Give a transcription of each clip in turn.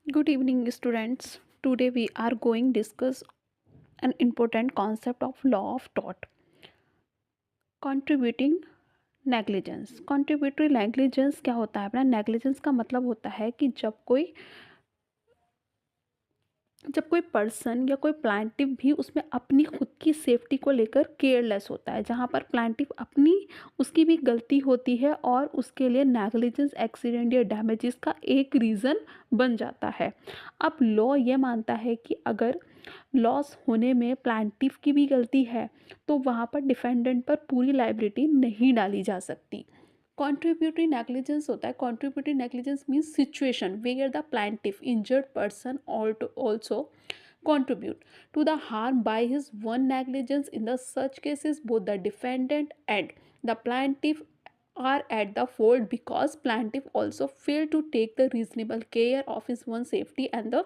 Good evening, students. Today we are going discuss an important concept of law of tort. Contributing negligence. Contributory negligence क्या होता है? अपना negligence का मतलब होता है कि जब कोई पर्सन या कोई प्लांटिव भी उसमें अपनी खुद की सेफ्टी को लेकर केयरलेस होता है, जहाँ पर प्लांटिव अपनी उसकी भी गलती होती है और उसके लिए नेग्लिजेंस एक्सीडेंट या डैमेजेस का एक रीज़न बन जाता है। अब लॉ ये मानता है कि अगर लॉस होने में प्लांटिव की भी गलती है तो वहाँ पर डिफेंडेंट पर पूरी लाइबिलिटी नहीं डाली जा सकती। कॉन्ट्रीब्यूटरी नेग्लिजेंस होता है, contributory negligence means situation where the plaintiff injured person also contribute to the harm by his one negligence. In the such cases both the defendant and the plaintiff are at the fault because plaintiff also failed to take the reasonable care of his own safety and the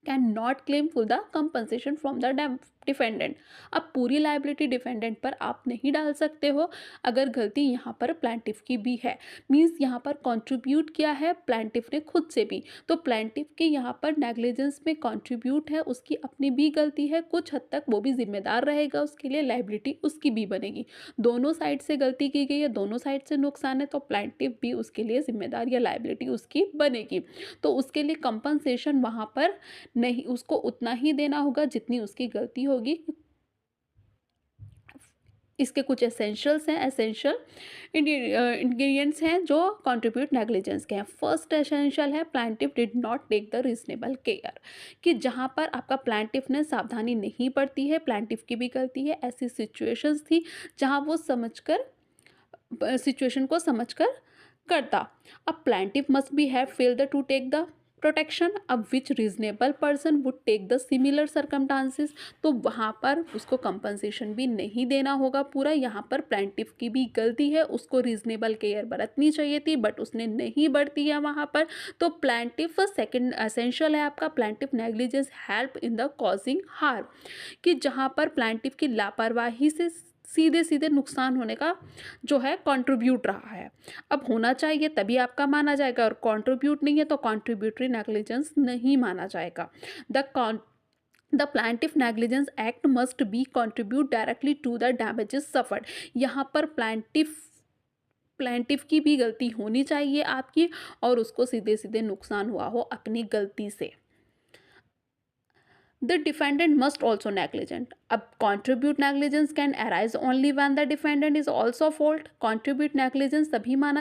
can not claim full the compensation from the defendant. अब पूरी liability defendant पर आप नहीं डाल सकते हो अगर गलती यहाँ पर प्लांटिव की भी है। मीन्स यहाँ पर कंट्रीब्यूट किया है प्लांटिव ने खुद से भी, तो प्लांटिव के यहाँ पर नेग्लिजेंस में कंट्रीब्यूट है, उसकी अपनी भी गलती है, कुछ हद तक वो भी जिम्मेदार रहेगा, उसके लिए लाइबिलिटी उसकी भी बनेगी। दोनों साइड से गलती की गई है, दोनों साइड से नुकसान है, तो प्लांटिव भी उसके लिए जिम्मेदार या लाइबिलिटी उसकी बनेगी। तो उसके लिए कंपनसेशन वहाँ पर नहीं, उसको उतना ही देना होगा जितनी उसकी गलती होगी। इसके कुछ एसेंशियल्स हैं, एसेंशियल इंग्रेडिएंट्स हैं जो कंट्रीब्यूट नेग्लिजेंस के हैं। फर्स्ट एसेंशियल है plaintiff did not take the reasonable care, कि जहाँ पर आपका प्लांटिव ने सावधानी नहीं बरती है, प्लांटिव की भी गलती है, ऐसी सिचुएशंस थी जहाँ वो समझकर सिचुएशन को समझकर करता। अब plaintiff must be have fail the to take the protection, अब which reasonable person would take the similar circumstances, तो वहाँ पर उसको कंपनसेशन भी नहीं देना होगा पूरा। यहाँ पर प्लांटिव की भी गलती है, उसको रीजनेबल केयर बरतनी चाहिए थी बट उसने नहीं बरती है वहाँ पर। तो प्लांटिव सेकंड एसेंशियल है आपका, plaintiff negligence help in the causing harm, कि जहाँ पर प्लांटिव की लापरवाही से सीधे सीधे नुकसान होने का जो है कंट्रीब्यूट रहा है। अब होना चाहिए तभी आपका माना जाएगा, और कंट्रीब्यूट नहीं है तो कंट्रीब्यूटरी नेग्लिजेंस नहीं माना जाएगा। The plaintiff negligence act must be contribute directly to the damages suffered. यहाँ पर प्लांटिव की भी गलती होनी चाहिए आपकी, और उसको सीधे सीधे नुकसान हुआ हो अपनी गलती से। The defendant must also negligent. अब contribute negligence can arise only when the defendant is also fault. Contribute negligence तभी माना